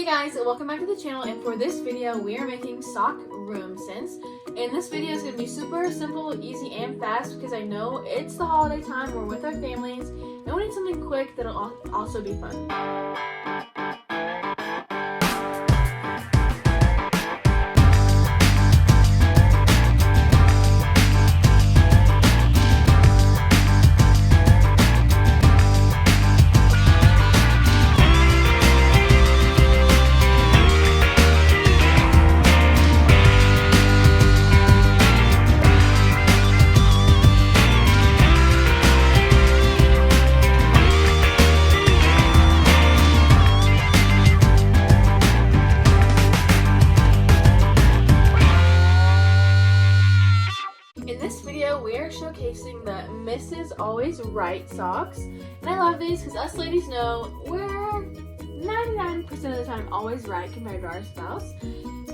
Hey guys, welcome back to the channel, and for this video we are making sock room scents. And this video is going to be super simple, easy, and fast because I know it's the holiday time, we're with our families, and we need something quick that'll also be fun. In this video, we are showcasing the Mrs. Always Right socks. And I love these because us ladies know we're 99% of the time always right compared to our spouse.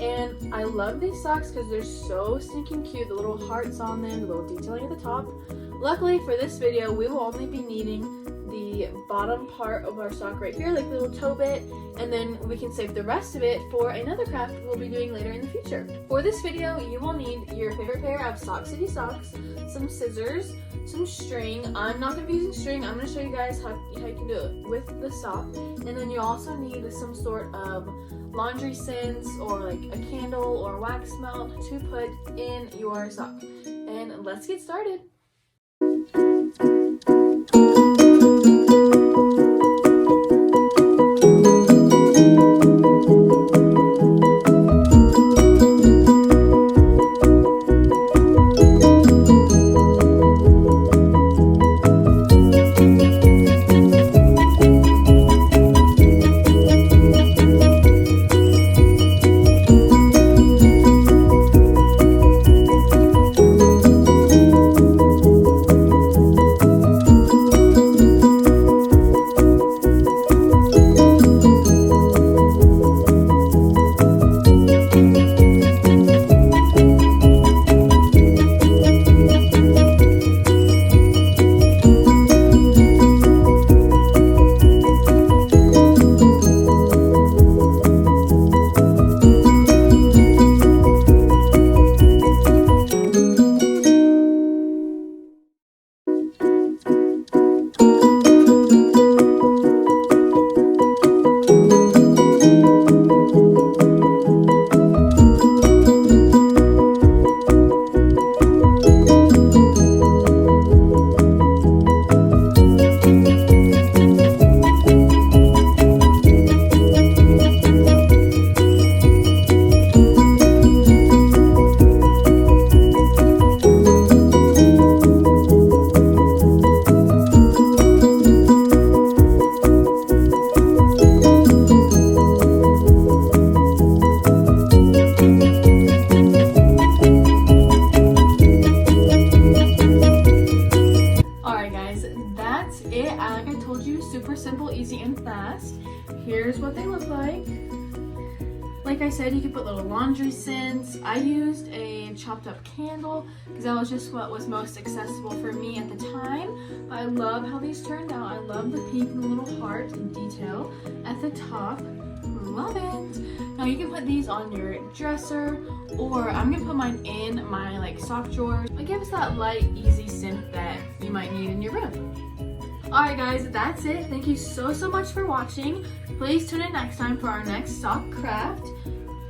And I love these socks because they're so stinking cute. The little hearts on them, the little detailing at the top. Luckily for this video, we will only be needing the bottom part of our sock right here, like the little toe bit, and then we can save the rest of it for another craft we'll be doing later in the future. For this video, you will need your favorite pair of Sock City socks, some scissors, some string. I'm not going to be using string. I'm going to show you guys how you can do it with the sock. And then you also need some sort of laundry scents or like a candle or wax melt to put in your sock. And let's get started. That's it. Like I told you, super simple, easy, and fast. Here's what they look like. Like I said, you can put little laundry scents. I used a chopped up candle because that was just what was most accessible for me at the time. But I love how these turned out. I love the pink and the little heart and detail at the top. Love it. Now you can put these on your dresser, or I'm gonna put mine in my sock drawer. It gives that light, easy scent that you might need in your room. Alright guys, that's it. Thank you so much for watching. Please tune in next time for our next sock craft.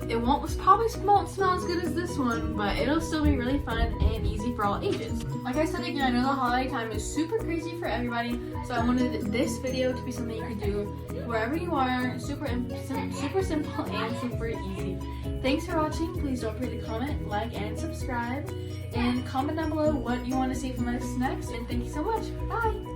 It probably won't smell as good as this one, but it'll still be really fun and easy for all ages. Like I said again, I know the holiday time is super crazy for everybody, so I wanted this video to be something you could do wherever you are. Super simple and super easy. Thanks for watching. Please don't forget to comment, like, and subscribe. And comment down below what you want to see from us next. And thank you so much. Bye!